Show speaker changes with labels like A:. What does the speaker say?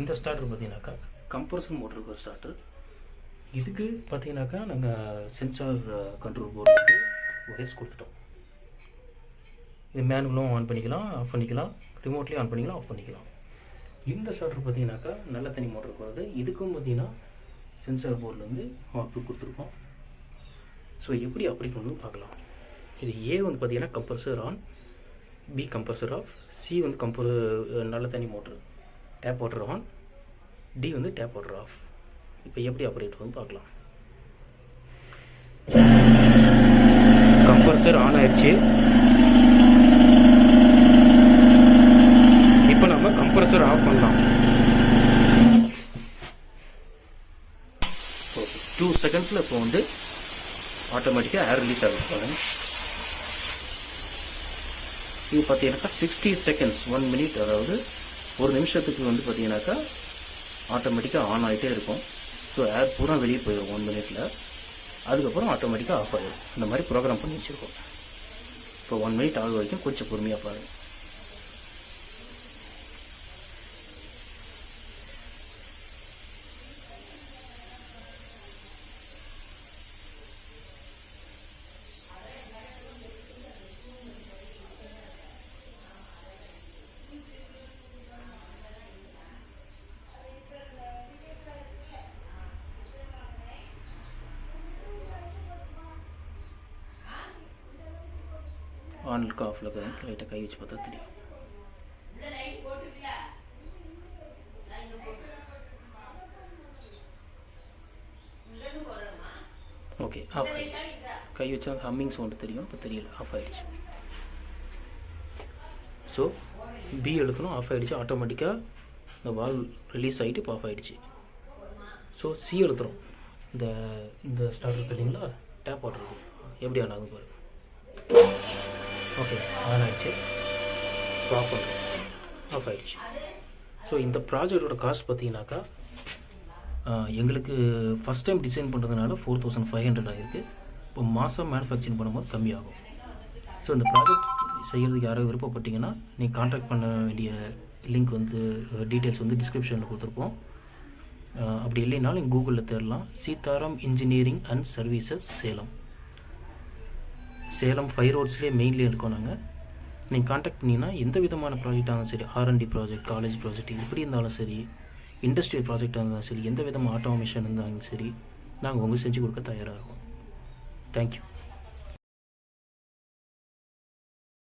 A: இந்த ஸ்டார்டர் பார்த்தீங்கன்னாக்கா கம்ப்ரஸர் மோட்டருக்கு ஒரு ஸ்டார்டர். இதுக்கு பார்த்தீங்கன்னாக்கா நாங்கள் சென்சார் கண்ட்ரோல் போர்டு வந்து ஒயர்ஸ் கொடுத்துட்டோம். இது மேனுவலும் ஆன் பண்ணிக்கலாம், ஆஃப் பண்ணிக்கலாம், ரிமோட்லேயும் ஆன் பண்ணிக்கலாம், ஆஃப் பண்ணிக்கலாம். இந்த ஸ்டார்டர் பார்த்தீங்கன்னாக்கா நல்ல தண்ணி மோட்டருக்கு வருது. இதுக்கும் பார்த்தீங்கன்னா சென்சார் போர்டில் வந்து அவுட்புட் கொடுத்துருக்கோம். ஸோ எப்படி அப்படி கொண்டு பார்க்கலாம். இது ஏ வந்து பார்த்தீங்கன்னா compressor on, B compressor off, C வந்து நல்ல தண்ணி motor tap water on, D வந்து டேப் வாட்டர் ஆஃப். இப்போ எப்படி ஆப்ரேட் வந்து பார்க்கலாம். கம்ப்ரஸர் ஆன் ஆயிடுச்சு. இப்போ நம்ம கம்ப்ரஸர் ஆஃப் பண்ணலாம். 2 செகண்ட்ஸில் இப்போ வந்து ஆட்டோமேட்டிக்காக ஏர் ரிலீஸ் ஆகிருப்பாங்க. இது பார்த்தீங்கன்னாக்கா 60 செகண்ட்ஸ் 1 மினிட், அதாவது ஒரு நிமிஷத்துக்கு வந்து பார்த்தீங்கன்னாக்கா ஆட்டோமேட்டிக்காக ஆன் ஆகிட்டே இருக்கும். ஸோ ஏர் பூரா வெளியே போயிடும் 1 மினிட்டில். அதுக்கப்புறம் ஆட்டோமேட்டிக்காக ஆஃப் ஆகிடும். இந்த மாதிரி ப்ரோக்ராம் பண்ணி வச்சுருக்கோம். இப்போ 1 மினிட் ஆக வரைக்கும் கொஞ்சம் பொறுமையாக பாருங்கள். ஆன் இருக்கா ஆஃபில் லைட்டாக கை வச்சு பார்த்தா தெரியும். ஓகே, ஆஃப் ஆகிடுச்சு. கை வச்சா ஹம்மிங் சவுண்டு தெரியும், இப்போ தெரியல, ஆஃப் ஆகிடுச்சு. ஸோ பி எழுத்தணும், ஆஃப் ஆகிடுச்சு. ஆட்டோமேட்டிக்காக இந்த வால் ரிலீஸ் ஆகிட்டு இப்போ ஆஃப் ஆகிடுச்சு. ஸோ சி எழுத்துறோம். இந்த ஸ்டார்ட் இருக்கு இல்லைங்களா, டேப் வாட்டர் இருக்கும், எப்படி ஆன் ஆகும் பாருங்கள். ஓகே, ஆன் ஆகிடுச்சு. ஆஃப் பண்ணுறோம், ஆஃப் ஆகிடுச்சு. ஸோ இந்த ப்ராஜெக்டோட காஸ்ட் பார்த்தீங்கன்னாக்கா எங்களுக்கு ஃபஸ்ட் டைம் டிசைன் பண்ணுறதுனால 4500 ஆகிருக்கு. இப்போ மாதம் மேனுஃபேக்சரிங் பண்ணும்போது கம்மியாகும். ஸோ இந்த ப்ராஜெக்ட் செய்கிறதுக்கு யாராவது விருப்பப்பட்டீங்கன்னா நீங்கள் கான்டாக்ட் பண்ண வேண்டிய லிங்க் வந்து டீட்டெயில்ஸ் வந்து டிஸ்கிரிப்ஷனில் கொடுத்துருப்போம். அப்படி இல்லைனாலும் நீங்கள் கூகுளில் தேடலாம். Sitaram engineering and services Salem 5 ரோட்ஸ்லேயே மெயின்லேயே இருக்கோம் நாங்கள். நீங்கள் கான்டாக்ட் பண்ணிங்கன்னா எந்த விதமான ப்ராஜெக்டாக இருந்தாலும் சரி, R&D ப்ராஜெக்ட், காலேஜ் ப்ராஜெக்ட் எப்படி இருந்தாலும் சரி, இண்டஸ்ட்ரியல் ப்ராஜெக்டாக இருந்தாலும் சரி, எந்த விதமாக ஆட்டோமேஷன் இருந்தாலும் சரி, நாங்கள் உங்களுக்கு செஞ்சு கொடுக்க தயாராக இருக்கோம். தேங்க்யூ.